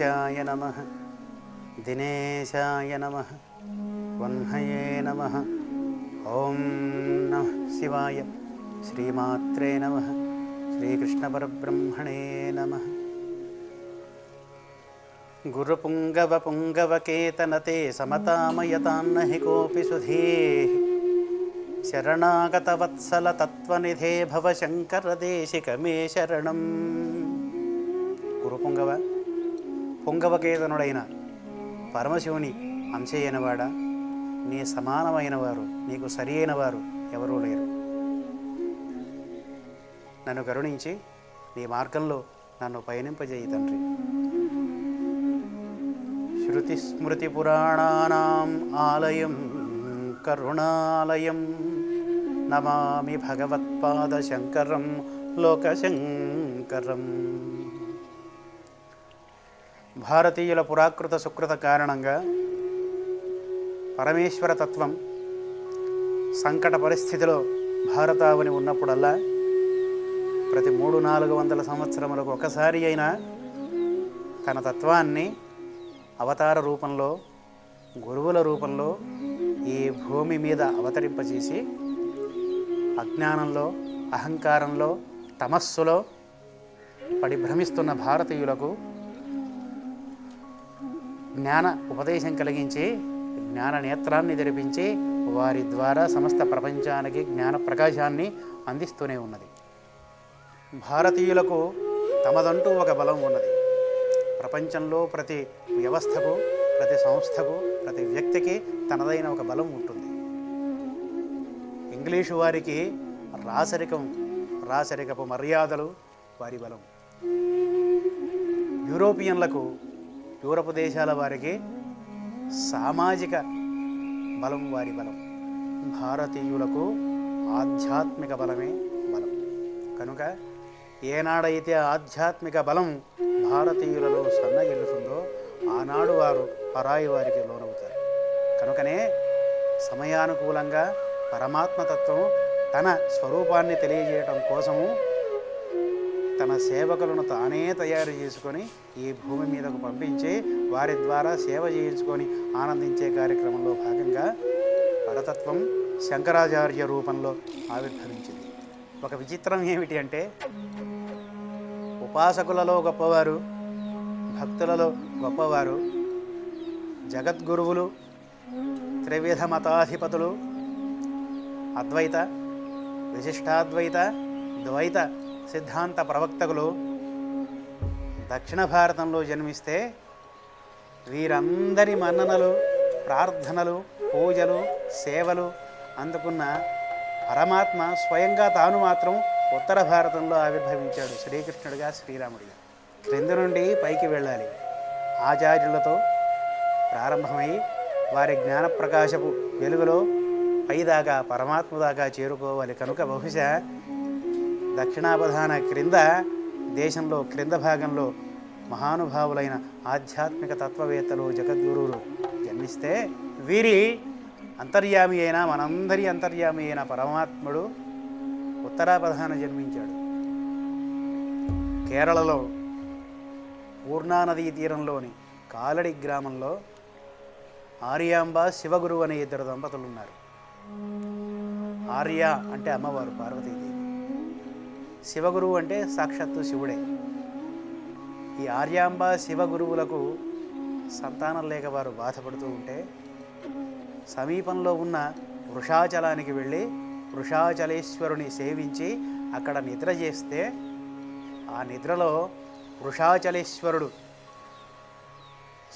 గణేశాయ నమః దినేశాయ నమః వన్హయే నమః ఓం నమః శివాయ శ్రీమాత్రే నమః శ్రీకృష్ణ పరబ్రహ్మణే నమః గురుపుంగవ పుంగవకేతనతే సమతామయతాన్నహి కోపి సుధీః శరణాగతవత్సల తత్వనిధే భవశంకరదేశిక మే శరణం. గురుపుంగవ పుంగవకేతనుడైన పరమశివుని అంశయైనవాడా, నీ సమానమైన వారు, నీకు సరి అయిన వారు ఎవరూ లేరు. నన్ను కరుణించి నీ మార్గంలో నన్ను పయనింపజేయి తండ్రి. శృతిస్మృతిపురాణానాం ఆలయం కరుణాలయం నమామి భగవత్పాదశంకరం లోకశంకరం. భారతీయుల పురాకృత సుకృత కారణంగా పరమేశ్వర తత్వం సంకట పరిస్థితిలో భారతావని ఉన్నప్పుడల్లా ప్రతి 300-400 సంవత్సరములకు ఒకసారి అయినా తన తత్వాన్ని అవతార రూపంలో, గురువుల రూపంలో ఈ భూమి మీద అవతరింపజేసి అజ్ఞానంలో, అహంకారంలో, తమస్సులో పడి భ్రమిస్తున్న భారతీయులకు జ్ఞాన ఉపదేశం కలిగించి, జ్ఞాన నేత్రాన్ని తెరిపించి వారి ద్వారా సమస్త ప్రపంచానికి జ్ఞాన ప్రకాశాన్ని అందిస్తూనే ఉన్నది. భారతీయులకు తమదంటూ ఒక బలం ఉన్నది. ప్రపంచంలో ప్రతి వ్యవస్థకు, ప్రతి సంస్థకు, ప్రతి వ్యక్తికి తనదైన ఒక బలం ఉంటుంది. ఇంగ్లీషు వారికి రాచరికపు మర్యాదలు వారి బలం. యూరోపియన్లకు, యూరప్ దేశాల వారికి సామాజిక బలం వారి బలం. భారతీయులకు ఆధ్యాత్మిక బలమే బలం. కనుక ఏనాడైతే ఆధ్యాత్మిక బలం భారతీయులలో సన్నగిల్లుతుందో ఆనాడు వారు పరాయి వారికి లోనవుతారు. కనుకనే సమయానుకూలంగా పరమాత్మతత్వం తన స్వరూపాన్ని తెలియజేయటం కోసము తన సేవకులను తానే తయారు చేసుకొని ఈ భూమి మీదకు పంపించి వారి ద్వారా సేవ చేయించుకొని ఆనందించే కార్యక్రమంలో భాగంగా పరతత్వం శంకరాచార్య రూపంలో ఆవిర్భవించింది. ఒక విచిత్రం ఏమిటి అంటే, ఉపాసకులలో గొప్పవారు, భక్తులలో గొప్పవారు, జగద్గురువులు, త్రివిధ మతాధిపతులు, అద్వైత, విశిష్టాద్వైత, ద్వైత సిద్ధాంత ప్రవక్తకులు దక్షిణ భారతంలో జన్మిస్తే వీరందరి మన్ననలు, ప్రార్థనలు, పూజలు, సేవలు అందుకున్న పరమాత్మ స్వయంగా తాను మాత్రం ఉత్తర భారతంలో ఆవిర్భవించాడు, శ్రీకృష్ణుడిగా, శ్రీరాముడిగా. క్రింద నుండి పైకి వెళ్ళాలి. ఆచార్యులతో ప్రారంభమై వారి జ్ఞానప్రకాశపు వెలుగులో పైదాకా పరమాత్మ దాకా చేరుకోవాలి. కనుక బహుశా దక్షిణాపధాన క్రింద దేశంలో క్రింద భాగంలో మహానుభావులైన ఆధ్యాత్మిక తత్వవేత్తలు, జగద్గురువులు జన్మిస్తే వీరి అంతర్యామి అయిన, మనందరి అంతర్యామి అయిన పరమాత్ముడు ఉత్తరాపధాన జన్మించాడు. కేరళలో పూర్ణానదీ తీరంలోని కాలడి గ్రామంలో ఆర్యాంబ, శివగురు అనే 2 దంపతులు ఉన్నారు. ఆర్య అంటే అమ్మవారు పార్వతీదేవి, శివగురువు అంటే సాక్షాత్తు శివుడే. ఈ ఆర్యాంబ శివగురువులకు సంతానం లేక వారు బాధపడుతూ ఉంటే సమీపంలో ఉన్న వృషాచలానికి వెళ్ళి వృషాచలేశ్వరుని సేవించి అక్కడ నిద్ర చేస్తే ఆ నిద్రలో వృషాచలేశ్వరుడు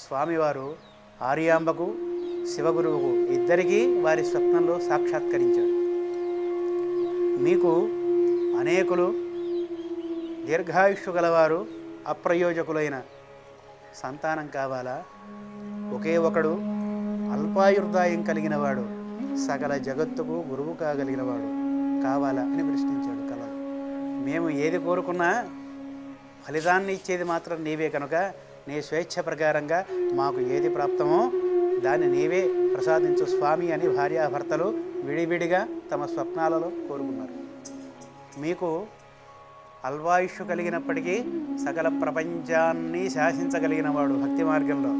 స్వామివారు ఆర్యాంబకు, శివగురువుకు ఇద్దరికీ వారి స్వప్నంలో సాక్షాత్కరించాడు. మీకు అనేకులు దీర్ఘాయుష్షు గలవారు, అప్రయోజకులైన సంతానం కావాలా? ఒకే ఒకడు అల్పాయుర్దాయం కలిగిన వాడు, సకల జగత్తుకు గురువు కాగలిగినవాడు కావాలా అని ప్రశ్నించాడు కలలు. మేము ఏది కోరుకున్నా ఫలితాన్ని ఇచ్చేది మాత్రం నీవే, కనుక నీ స్వేచ్ఛ ప్రకారంగా మాకు ఏది ప్రాప్తమో దాన్ని నీవే ప్రసాదించు స్వామి అని భార్యాభర్తలు విడివిడిగా తమ స్వప్నాలలో కోరుకున్నారు. మీకు అల్వాయుష్షు కలిగినప్పటికీ సకల ప్రపంచాన్ని శాసించగలిగినవాడు భక్తి మార్గంలో,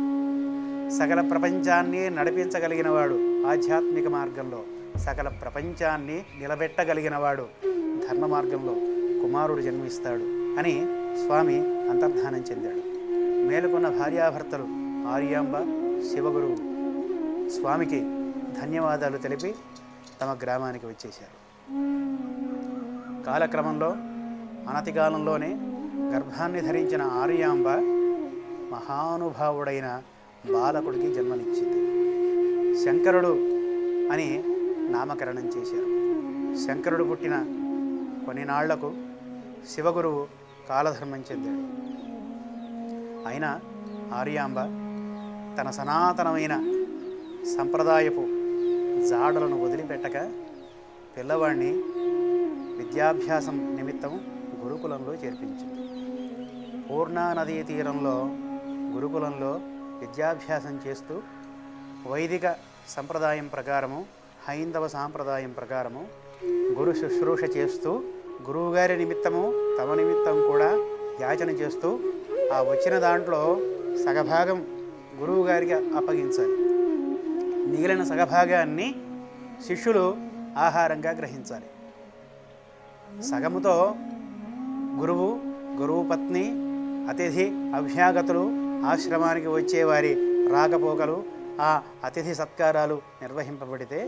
సకల ప్రపంచాన్ని నడిపించగలిగినవాడు ఆధ్యాత్మిక మార్గంలో, సకల ప్రపంచాన్ని నిలబెట్టగలిగినవాడు ధర్మ మార్గంలో కుమారుడు జన్మిస్తాడు అని స్వామి అంతర్ధానం చెందాడు. మేలుకున్న భార్యాభర్తలు ఆర్యాంబ, శివగురువు స్వామికి ధన్యవాదాలు తెలిపి తమ గ్రామానికి వచ్చేశారు. కాలక్రమంలో అనతి కాలంలోనే గర్భాన్ని ధరించిన ఆర్యాంబ మహానుభావుడైన బాలకుడికి జన్మనిచ్చింది. శంకరుడు అని నామకరణం చేశారు. శంకరుడు పుట్టిన కొన్ని నాళ్లకు శివగురువు కాలధర్మం చెందాడు. అయినా ఆర్యాంబ తన సనాతనమైన సంప్రదాయపు జాడలను వదిలిపెట్టక పిల్లవాడిని విద్యాభ్యాసం నిమిత్తం గురుకులంలో చేర్పించింది. పూర్ణా నదీ తీరంలో గురుకులంలో విద్యాభ్యాసం చేస్తూ వైదిక సంప్రదాయం ప్రకారము, హైందవ సాంప్రదాయం ప్రకారము గురు శుశ్రూష చేస్తూ గురువుగారి నిమిత్తము తమ నిమిత్తం కూడా యాచన చేస్తూ ఆ వచ్చిన దాంట్లో సగభాగం గురువుగారికి అప్పగించాలి. మిగిలిన సగభాగాన్ని శిష్యులు ఆహారంగా గ్రహించాలి. సగముతో గురువు, గురువు పత్ని, అతిథి, అభ్యాగతులు, ఆశ్రమానికి వచ్చేవారి రాకపోకలు, ఆ అతిథి సత్కారాలు నిర్వహింపబడితే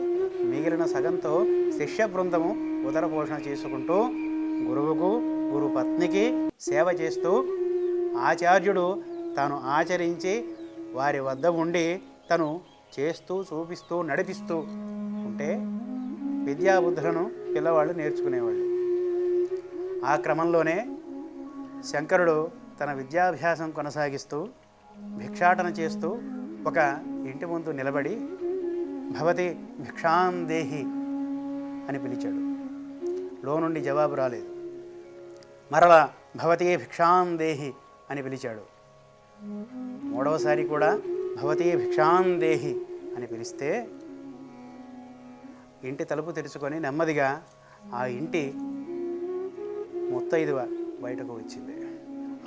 మిగిలిన సగంతో శిష్య బృందము ఉదరపోషణ చేసుకుంటూ గురువుకు, గురు పత్నికి సేవ చేస్తూ ఆచార్యుడు తాను ఆచరించి వారి వద్ద ఉండి తను చేస్తూ చూపిస్తూ నడిపిస్తూ ఉంటే విద్యాబుద్ధులను పిల్లవాళ్ళు నేర్చుకునేవాళ్ళు. ఆ క్రమంలోనే శంకరుడు తన విద్యాభ్యాసం కొనసాగిస్తూ భిక్షాటన చేస్తూ ఒక ఇంటి ముందు నిలబడి భవతి భిక్షాందేహి అని పిలిచాడు. లోనుండి జవాబు రాలేదు. మరలా భవతి భిక్షాందేహి అని పిలిచాడు. మూడవసారి కూడా భవతి భిక్షాందేహి అని పిలిస్తే ఇంటి తలుపు తెరుచుకొని నెమ్మదిగా ఆ ఇంటి ముత్తైదువ బయటకు వచ్చింది.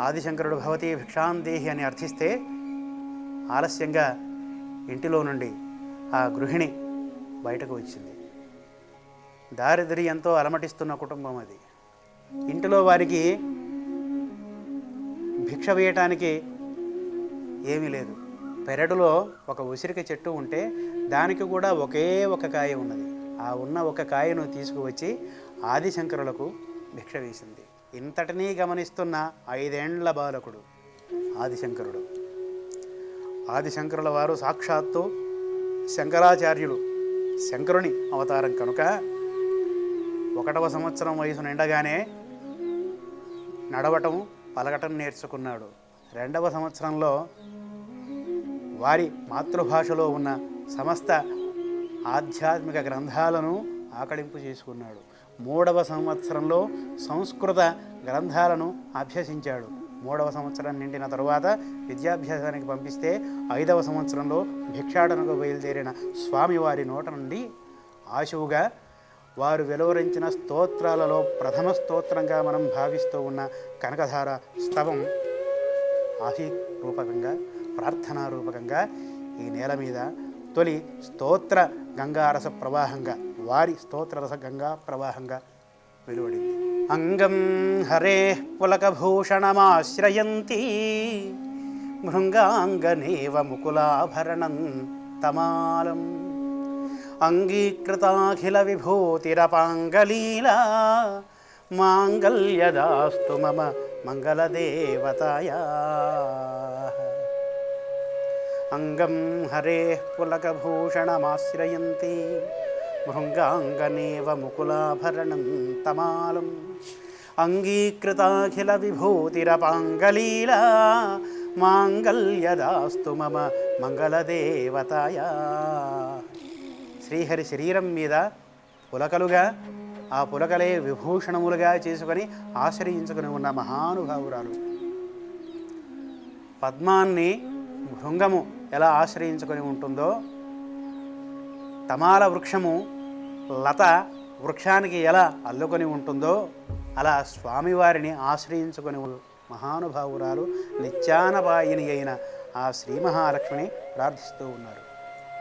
ఆదిశంకరుడు భవతి భిక్షాందేహి అని అర్థిస్తే ఆలస్యంగా ఇంటిలో నుండి ఆ గృహిణి బయటకు వచ్చింది. దారిద్ర్యంతో అలమటిస్తున్న కుటుంబం అది. ఇంటిలో వారికి భిక్ష వేయటానికి ఏమీ లేదు. పెరడులో ఒక ఉసిరిక చెట్టు ఉంటే దానికి కూడా ఒకే ఒక కాయ ఉన్నది. ఆ ఉన్న ఒక కాయను తీసుకువచ్చి ఆదిశంకరులకు భిక్ష వేసింది. ఇంతటినీ గమనిస్తున్న 5 ఏండ్ల బాలకుడు ఆదిశంకరుడు. ఆదిశంకరుల వారు సాక్షాత్తు శంకరాచార్యులు, శంకరుని అవతారం కనుక 1వ సంవత్సరం వయసు నిండగానే నడవటం, పలకటం నేర్చుకున్నాడు. 2వ సంవత్సరంలో వారి మాతృభాషలో ఉన్న సమస్త ఆధ్యాత్మిక గ్రంథాలను ఆకళింపు చేసుకున్నాడు. 3వ సంవత్సరంలో సంస్కృత గ్రంథాలను అభ్యసించాడు. 3వ సంవత్సరం నిండిన తరువాత విద్యాభ్యాసానికి పంపిస్తే 5వ సంవత్సరంలో భిక్షాటనకు బయలుదేరిన స్వామివారి నోట నుండి ఆశువుగా వారు వెలువరించిన స్తోత్రాలలో ప్రథమ స్తోత్రంగా మనం భావిస్తూ ఉన్న కనకధార స్తవం ఆహి రూపకంగా, ప్రార్థనా రూపకంగా ఈ నేల మీద తొలి స్తోత్ర గంగారస ప్రవాహంగా, వారి స్తోత్రరస గంగా ప్రవాహంగా వెలువడింది. అంగం హరే పులకభూషణమాశ్రయంతి భృంగాంగనేవ ముకులాభరణం తమాలం అంగీకృతాఖిల విభూతిరపాంగలీలా మాంగళ్యదాస్తు మమ మంగళదేవతాయా. అంగం హరే పులకభూషణమాశ్రయంతి భృంగాంగనేవ ముకులాభరణం తమాలం అంగీకృతాఖిల విభూతిరపాంగలీలా మాంగళ్యదాస్తు మమ మంగళదేవతాయా. శ్రీహరి శరీరం మీద పులకలుగా, ఆ పులకలే విభూషణములుగా చేసుకొని ఆశ్రయించుకుని ఉన్న మహానుభావురాలు. పద్మాన్ని భృంగము ఎలా ఆశ్రయించుకొని ఉంటుందో, తమాల వృక్షము లత వృక్షానికి ఎలా అల్లుకొని ఉంటుందో, అలా స్వామివారిని ఆశ్రయించుకొని మహానుభావురాలు నిత్యానపాయిని అయిన ఆ శ్రీ మహాలక్ష్మిని ప్రార్థిస్తూ ఉన్నారు.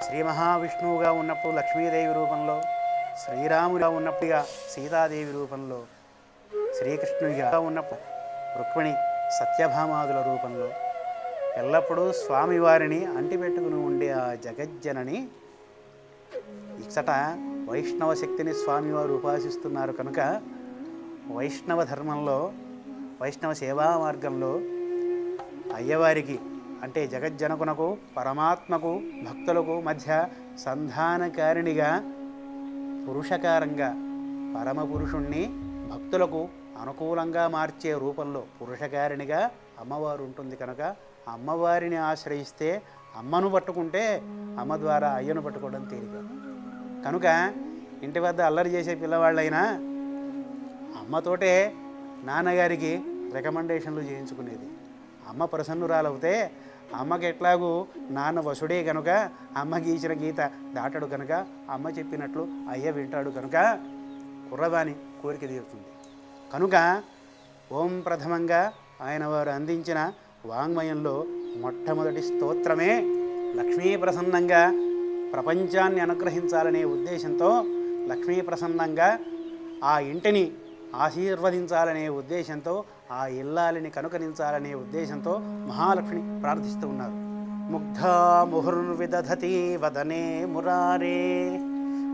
శ్రీ మహావిష్ణువుగా ఉన్నప్పుడు లక్ష్మీదేవి రూపంలో, శ్రీరాముగా ఉన్నప్పుడుగా సీతాదేవి రూపంలో, శ్రీకృష్ణుడిగా ఉన్నప్పుడు రుక్మిణి సత్యభామాదుల రూపంలో ఎల్లప్పుడూ స్వామివారిని అంటిపెట్టుకుని ఉండే ఆ జగజ్జనని ఇచ్చట వైష్ణవ శక్తిని స్వామివారు ఉపాసిస్తున్నారు కనుక వైష్ణవ ధర్మంలో, వైష్ణవ సేవా మార్గంలో అయ్యవారికి అంటే జగజ్జనకునకు పరమాత్మకు భక్తులకు మధ్య సంధానకారిణిగా పురుషకారంగా పరమపురుషుణ్ణి భక్తులకు అనుకూలంగా మార్చే రూపంలో పురుషకారిణిగా అమ్మవారు ఉంటుంది కనుక అమ్మవారిని ఆశ్రయిస్తే అమ్మను పట్టుకుంటే అమ్మ ద్వారా అయ్యను పట్టుకోవడం తేలిక. కనుక ఇంటి వద్ద అల్లరి చేసే పిల్లవాళ్ళైనా అమ్మతోటే నాన్నగారికి రికమెండేషన్లు చేయించుకునేది. అమ్మ ప్రసన్నురాలవుతే అమ్మకి ఎట్లాగూ నాన్న వసుడే కనుక అమ్మ గీచిన గీత దాటడు కనుక అమ్మ చెప్పినట్లు అయ్య వింటాడు కనుక కుర్రవాని కోరిక తీరుతుంది. కనుక ఓం ప్రథమంగా ఆయన వారు అందించిన వాంగ్మయంలో మొట్టమొదటి స్తోత్రమే లక్ష్మీ ప్రసన్నంగా ప్రపంచాన్ని అనుగ్రహించాలనే ఉద్దేశంతో, లక్ష్మీ ప్రసన్నంగా ఆ ఇంటిని ఆశీర్వదించాలనే ఉద్దేశంతో, ఆ ఇల్లాలిని కనుకరించాలనే ఉద్దేశంతో మహాలక్ష్మిని ప్రార్థిస్తూ ఉన్నారు. ముగ్ధా ముహుర్విదధతి వదనే మురారే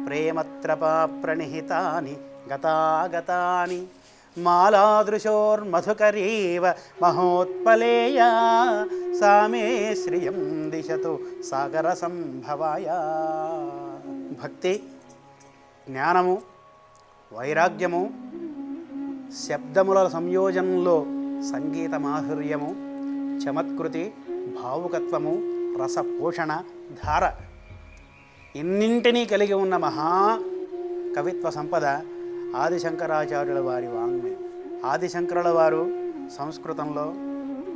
ప్రేమత్రపా ప్రణిహితాని గతాగతాని మాలాదృశోర్మధుకరీవ మహోత్పలేయా సామే శ్రియం దిశతు సాగర సంభవాయ. భక్తి, జ్ఞానము, వైరాగ్యము, శబ్దముల సంయోజనంలో సంగీత మాధుర్యము, చమత్కృతి, భావుకత్వము, రసపోషణ, ధార ఇన్నింటినీ కలిగి ఉన్న మహా కవిత్వ సంపద ఆదిశంకరాచార్యుల వారి వాంగ్మయం. ఆదిశంకరుల వారు సంస్కృతంలో,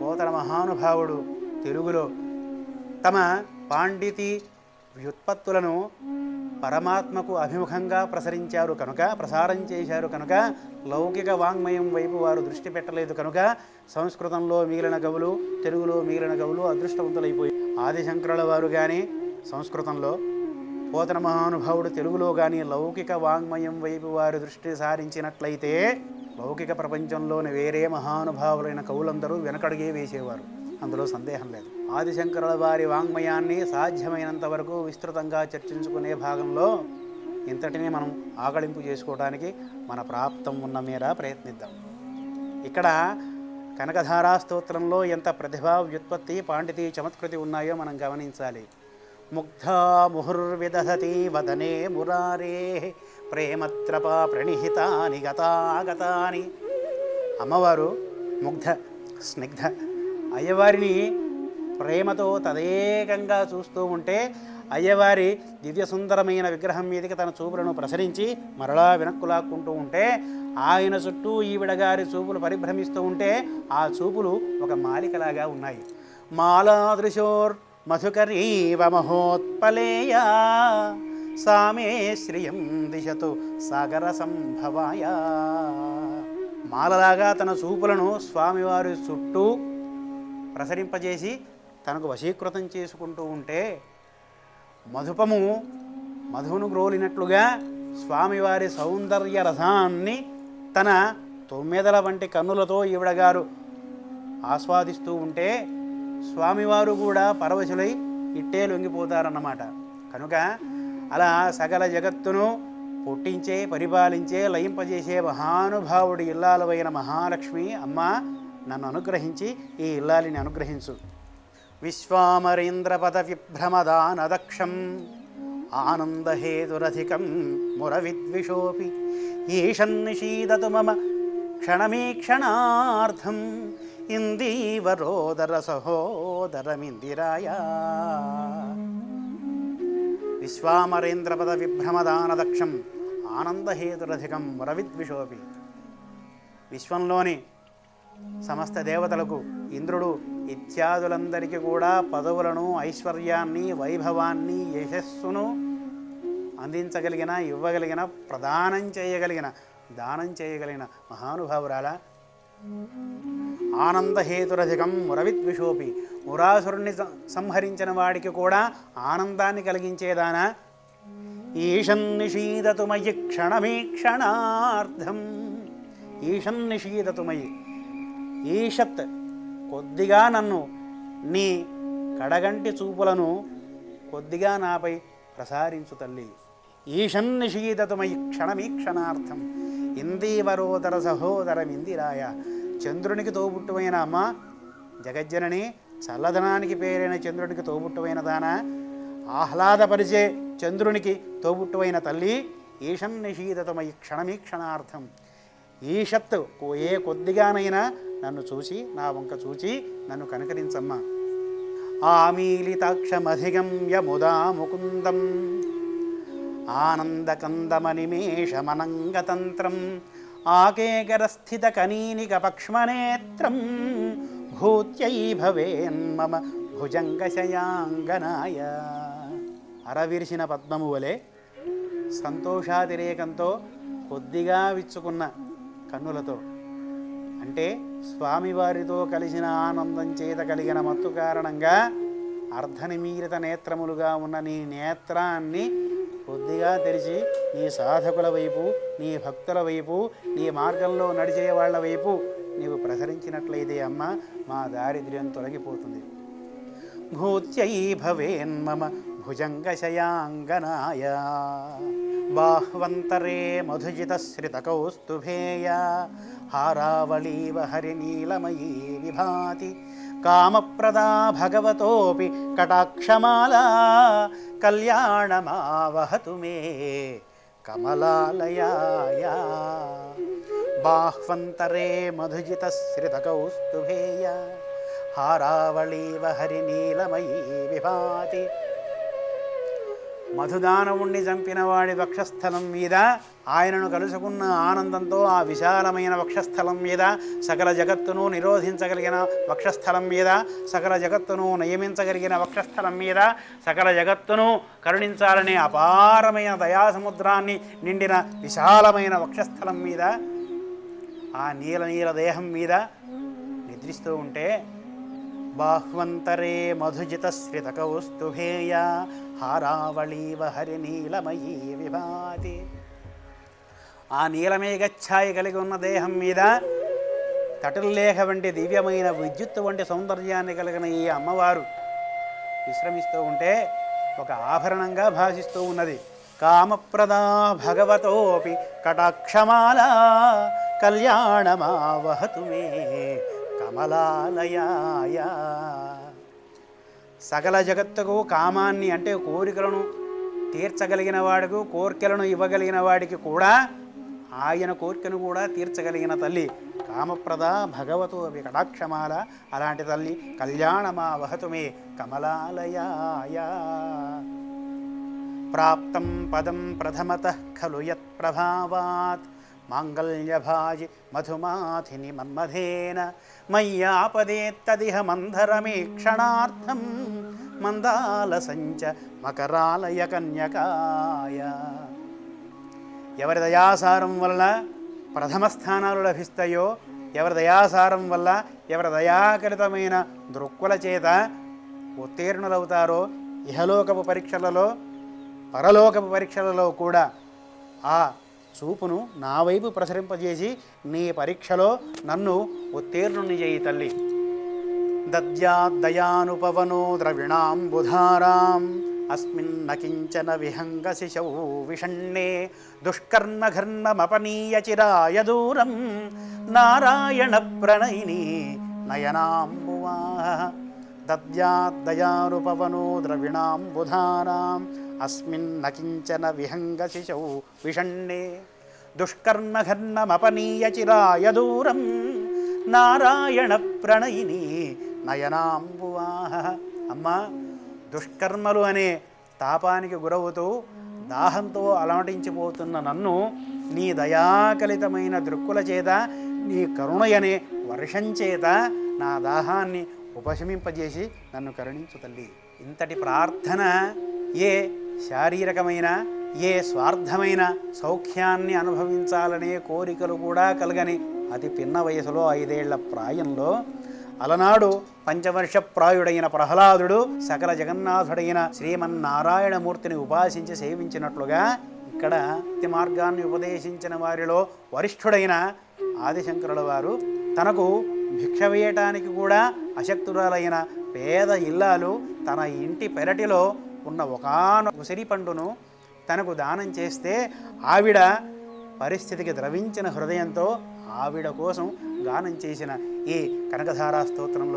పోతన మహానుభావుడు తెలుగులో తమ పాండితి వ్యుత్పత్తులను పరమాత్మకు అభిముఖంగా ప్రసారం చేశారు కనుక లౌకిక వాంగ్మయం వైపు వారు దృష్టి పెట్టలేదు కనుక సంస్కృతంలో మిగిలిన కవులు, తెలుగులో మిగిలిన కవులు అదృష్టవంతులైపోయి. ఆదిశంకరుల వారు కానీ సంస్కృతంలో, పోతన మహానుభావుడు తెలుగులో కానీ లౌకిక వాంగ్మయం వైపు వారు దృష్టి సారించినట్లయితే లౌకిక ప్రపంచంలోని వేరే మహానుభావులైన కవులందరూ వెనకడుగే వేసేవారు, అందులో సందేహం లేదు. ఆదిశంకరుల వారి వాంగ్మయాన్ని సాధ్యమైనంత వరకు విస్తృతంగా చర్చించుకునే భాగంలో ఇంతటినీ మనం ఆకళింపు చేసుకోవడానికి మన ప్రాప్తం ఉన్న మేర ప్రయత్నిద్దాం. ఇక్కడ కనకధారా స్తోత్రంలో ఎంత ప్రతిభా, వ్యుత్పత్తి, పాండితి, చమత్కృతి ఉన్నాయో మనం గమనించాలి. ముగ్ధా ముహుర్విదధతి వదనే మురారే ప్రేమత్రపా ప్రణిహితాని గతాగతాని. అమ్మవారు ముగ్ధ, స్నిగ్ధ, అయ్యవారిని ప్రేమతో తదేకంగా చూస్తూ ఉంటే అయ్యవారి దివ్యసుందరమైన విగ్రహం మీదకి తన చూపులను ప్రసరించి మరలా వెనక్కులాక్కుంటూ ఉంటే ఆయన చుట్టూ ఈవిడగారి చూపులు పరిభ్రమిస్తూ ఉంటే ఆ చూపులు ఒక మాలికలాగా ఉన్నాయి. మాలాదృశోర్ మధుకరీవ మహోత్పలేయా సామే శ్రియం దిశతు సాగర సంభవాయ. మాలలాగా తన చూపులను స్వామివారి చుట్టూ ప్రసరింపజేసి తనకు వశీకృతం చేసుకుంటూ ఉంటే మధువును గ్రోలినట్లుగా స్వామివారి సౌందర్య రసాన్ని తన 9 వంటి కన్నులతో ఈవిడగారు ఆస్వాదిస్తూ ఉంటే స్వామివారు కూడా పరవశులై ఇట్టే లొంగిపోతారన్నమాట. కనుక అలా సకల జగత్తును పుట్టించే, పరిపాలించే, లయింపజేసే మహానుభావుడి ఇల్లాలవైన మహాలక్ష్మి అమ్మ నన్ను అనుగ్రహించి ఈ ఇల్లాలిని అనుగ్రహించు. విశ్వామరేంద్రపద విభ్రమదానదక్షం ఆనందహేతురధికం మురవిద్విషోపి ఈషన్నిషీదతు మమ క్షణమీక్షణార్థం ఇందీవరోదర సహోదరమిందిరాయ. విశ్వామరేంద్రపద విభ్రమదానదక్షం ఆనందహేతురధికం మురవిద్విషోపి. విశ్వంలోని సమస్త దేవతలకు, ఇంద్రుడు ఇత్యాదులందరికీ కూడా పదవులను, ఐశ్వర్యాన్ని, వైభవాన్ని, యశస్సును అందించగలిగిన, ఇవ్వగలిగిన, ప్రదానం చేయగలిగిన దానం చేయగలిగిన మహానుభావురాలా. ఆనందహేతురధికం మురవిద్విషోపి, మురాసురుణ్ణి సంహరించిన వాడికి కూడా ఆనందాన్ని కలిగించేదానా. ఈషన్నిషీదతు మయి క్షణమీక్షణార్థం. ఈషన్నిషీదతు మయి, ఈషత్ కొద్దిగా నన్ను, నీ కడగంటి చూపులను కొద్దిగా నాపై ప్రసారించు తల్లి. ఈషన్నిషీదతు మయి క్షణమీక్షణార్థం. ఇందీవరోదర సహోదరం ఇందిరాయ. చంద్రునికి తోబుట్టువైన అమ్మ, జగజ్జనని, చల్లదనానికి పేరైన చంద్రునికి తోబుట్టువైన దానా, ఆహ్లాదపరిచే చంద్రునికి తోబుట్టువైన తల్లి, ఈషన్నిషీదతమయి క్షణమీక్షణార్థం. ఈషత్ ఏ కొద్దిగానైనా నన్ను చూసి, నా వంక చూచి నన్ను కనకరించమ్మా. ఆమీలితాక్షమధిగమ్య ముదా ముకుందం ఆనందకందమనిమేషమనంగతంత్రం ఆకేకరస్థిత కనీనిక పక్ష్మనేత్రం భూత్యై భవేన్మమ భుజంగశయాంగనాయ. అరవిరిసిన పద్మము వలె సంతోషాతిరేకంతో కొద్దిగా విచ్చుకున్న కన్నులతో, అంటే స్వామివారితో కలిసిన ఆనందం చేత కలిగిన మత్తు కారణంగా అర్ధనిమీలిత నేత్రములుగా ఉన్న నీ నేత్రాన్ని కొద్దిగా తెరిచి నీ సాధకుల వైపు, నీ భక్తుల వైపు, నీ మార్గంలో నడిచే వాళ్ళ వైపు నీవు ప్రసరించినట్లయితే అమ్మ, మా దారిద్ర్యం తొలగిపోతుంది. భూత్యై భవేన్మమ భుజంగశయాంగనాయ. బాహ్వంతరే మధుజితశ్రితకౌస్తుభేయ హారావళీవ హరినీలమయీ విభాతి కామప్రదా భగవతోపి కటాక్షమాలా కళ్యాణమావహతు మే కమలాలయాయ. బాహ్వంతరే మధుజితశ్రితకౌస్తుభేయ హారావళీవ హరినీలమయీ విభాతి. మధుదానవుణ్ణి చంపిన వాడి వక్షస్థలం మీద, ఆయనను కలుసుకున్న ఆనందంతో ఆ విశాలమైన వక్షస్థలం మీద, సకల జగత్తును నిరోధించగలిగిన వక్షస్థలం మీద, సకల జగత్తును నియమించగలిగిన వక్షస్థలం మీద, సకల జగత్తును కరుణించాలనే అపారమైన దయాసముద్రాన్ని నిండిన విశాలమైన వక్షస్థలం మీద, ఆ నీల దేహం మీద నిద్రిస్తూ ఉంటే, బాహ్వంతరే మధుజితశ్రితకౌస్తుభేయ హారావళీవ హరినీలమయీ విభాతి. ఆ నీలమేఘఛాయ కలిగి ఉన్న దేహం మీద తటుల్లేఖ వంటి దివ్యమైన విద్యుత్తు వంటి సౌందర్యాన్ని కలిగిన ఈ అమ్మవారు విశ్రమిస్తూ ఉంటే ఒక ఆభరణంగా భాషిస్తూ ఉన్నది. కామప్రదా భగవతోపి కటాక్షమాలా కళ్యాణమావహతు మే కమలాలయాయ. సకల జగత్తుకు కామాన్ని, అంటే కోరికలను తీర్చగలిగిన వాడికి, కోర్కెలను ఇవ్వగలిగిన వాడికి కూడా ఆయన కోరికను కూడా తీర్చగలిగిన తల్లి కామప్రద భగవతో కటాక్షమాల. అలాంటి తల్లి కళ్యాణమావహతు మే కమలాలయాయ. ప్రాప్తం పదం ప్రథమతః ఖలు యత్ ప్రభావాత్ మాంగళ్యభాజి మధుమాథిని మన్మథేన మయ్యాపదేత్తదిహ మంధరమేక్షణార్థం మందాలసంచ మకరాలయ కన్యకాయ. ఎవరి దయాసారం వల్ల ప్రథమ స్థానాలు లభిస్తాయో, ఎవరి దయాసారం వల్ల, ఎవరి దయాకరితమైన దృక్కుల చేత ఉత్తీర్ణులవుతారో, ఇహలోకపు పరీక్షలలో పరలోకపు పరీక్షలలో కూడా ఆ చూపును నా వైపు ప్రసరింపజేసి నీ పరీక్షలో నన్ను ఉత్తీర్ణుని చేయి తల్లి. దద్యాదయానుపవనో ద్రవిణాంబుధారాం అస్మిన్న కించన విహంగశిశౌ విషణ్ణే దుష్కర్మఘర్మమపనీయ చిరాయ దూరం నారాయణ ప్రణయిని నయనాంబువాహ. దద్యాదయానుపవనో ద్రవిణాంబుధారాం అస్మిన్న కించన విహంగశిశౌ విషణ్ణే దుష్కర్మఘర్మమపనీయ చిరాయ దూరం నారాయణ ప్రణయిని నయనాంబువాహ. అమ్మా, దుష్కర్మలు అనే తాపానికి గురవుతూ దాహంతో అలమటించిపోతున్న నన్ను నీ దయాకలితమైన దృక్కుల చేత, నీ కరుణయనే వర్షం చేత నా దాహాన్ని ఉపశమింపజేసి నన్ను కరుణించు తల్లి. ఇంతటి ప్రార్థన ఏ శారీరకమైన ఏ స్వార్థమైన సౌఖ్యాన్ని అనుభవించాలనే కోరికలు కూడా కలగని అతి పిన్న వయసులో 5 ఏళ్ల ప్రాయంలో అలనాడు పంచవర్ష ప్రాయుడైన ప్రహ్లాదుడు సకల జగన్నాథుడైన శ్రీమన్నారాయణమూర్తిని ఉపాసించి సేవించినట్లుగా ఇక్కడ భక్తి మార్గాన్ని ఉపదేశించిన వారిలో వరిష్ఠుడైన ఆదిశంకరుల వారు తనకు భిక్ష వేయటానికి కూడా అశక్తురాలైన పేద ఇల్లాలు తన ఇంటి పెరటిలో ఉన్న ఒకానొక ఉసిరి పండును తనకు దానం చేస్తే ఆవిడ పరిస్థితికి ద్రవించిన హృదయంతో ఆవిడ కోసం గానం చేసిన ఈ కనకధారా స్తోత్రంలో